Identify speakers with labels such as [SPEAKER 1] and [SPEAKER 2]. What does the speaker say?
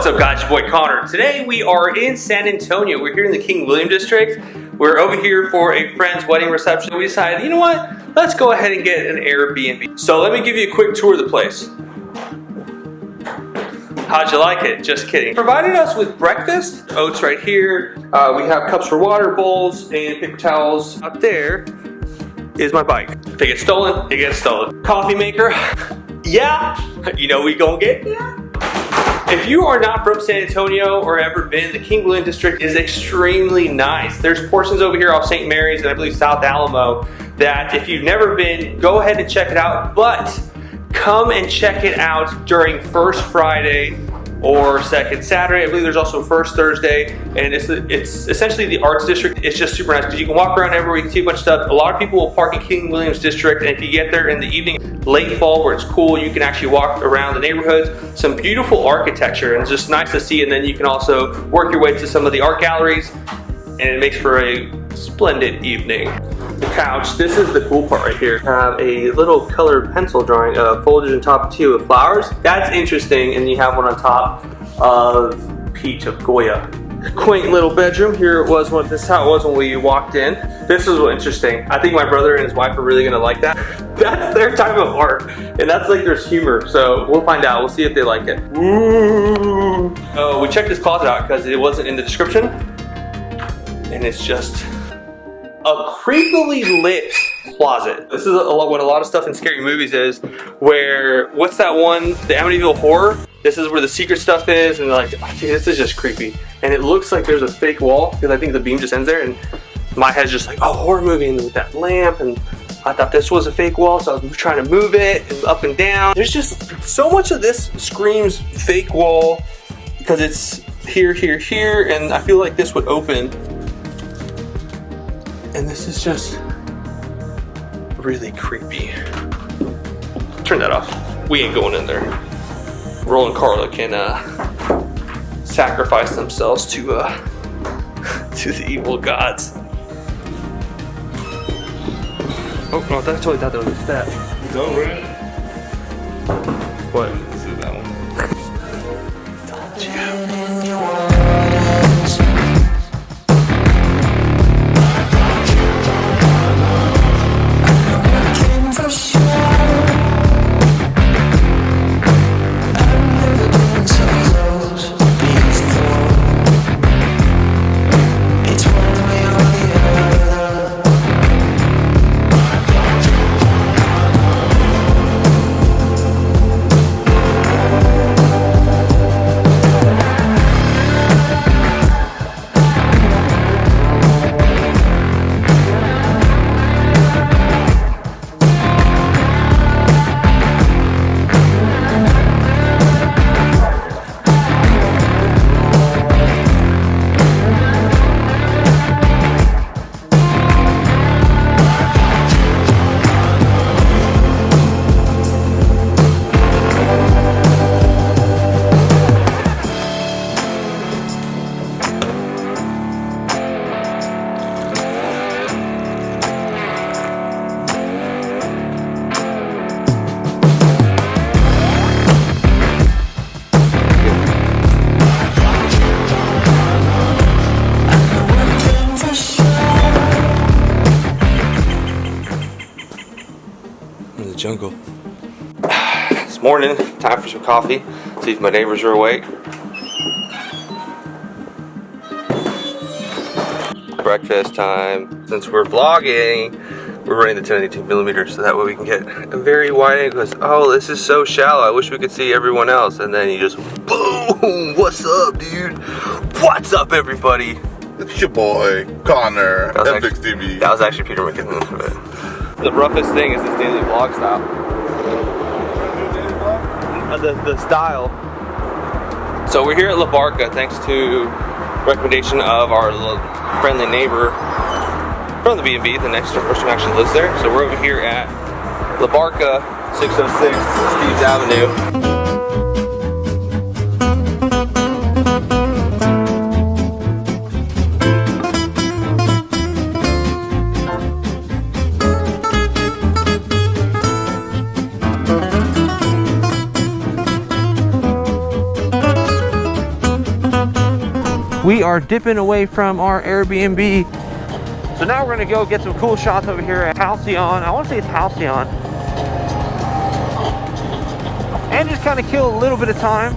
[SPEAKER 1] What's up guys, your boy Connor. Today we are in San Antonio. We're here in the King William district. We're over here for a friend's wedding reception. We decided, you know what? Let's go ahead and get an Airbnb. So let me give you a quick tour of the place. How'd you like it? Just kidding. Provided us with breakfast. Oats right here. We have cups for water, bowls, and paper towels. Up there is my bike. If it gets stolen, it gets stolen. Coffee maker. Yeah, you know we gonna get that. If you are not from San Antonio or ever been, the King William district is extremely nice. There's portions over here off St. Mary's and I believe South Alamo that if you've never been, go ahead and check it out, but come and check it out during First Friday or Second Saturday. I believe there's also First Thursday, and it's essentially the arts district. It's just super nice because you can walk around everywhere, you can see a bunch of stuff. A lot of people will park in King William's district, and if you get there in the evening, late fall where it's cool, you can actually walk around the neighborhoods. Some beautiful architecture, and it's just nice to see, and then you can also work your way to some of the art galleries, and it makes for a splendid evening. The couch, this is the cool part right here. Have a little colored pencil drawing of foliage on top of two with flowers. That's interesting, and you have one on top of peach of Goya. Quaint little bedroom. Here it was. This is how it was when we walked in. This is what's interesting. I think my brother and his wife are really gonna like that. That's their type of art, and that's like there's humor. So we'll find out. We'll see if they like it. Ooh. Oh, we checked this closet out because it wasn't in the description, and it's just a creepily lit closet. This is what a lot of stuff in scary movies is, where, what's that one, the Amityville Horror? This is where the secret stuff is, and like, oh, dude, this is just creepy. And it looks like there's a fake wall, because I think the beam just ends there, and my head's just like, oh, horror movie, and with that lamp, and I thought this was a fake wall, so I was trying to move it up and down. There's just so much of this screams fake wall, because it's here, here, here, and I feel like this would open. And this is just really creepy. Turn that off. We ain't going in there. Roll and Carla can sacrifice themselves to the evil gods. Oh no, I totally thought that was a step.
[SPEAKER 2] It's over it.
[SPEAKER 1] What?
[SPEAKER 2] This is that one.
[SPEAKER 1] Jungle. It's morning, time for some coffee. See if my neighbors are awake. Breakfast time. Since we're vlogging, we're running the 1082mm so that way we can get a very wide angle. Oh, this is so shallow. I wish we could see everyone else. And then you just boom. What's up, dude? What's up, everybody?
[SPEAKER 2] It's your boy Connor. M6TV.
[SPEAKER 1] That was actually Peter McKinnon. The roughest thing is this daily vlog style. The style. So we're here at La Barca thanks to recommendation of our friendly neighbor from the BNB. The next person actually lives there. So we're over here at La Barca 606 Steve's Avenue. We are dipping away from our Airbnb. So now we're gonna go get some cool shots over here at Halcyon. I wanna say it's Halcyon. And just kind of kill a little bit of time.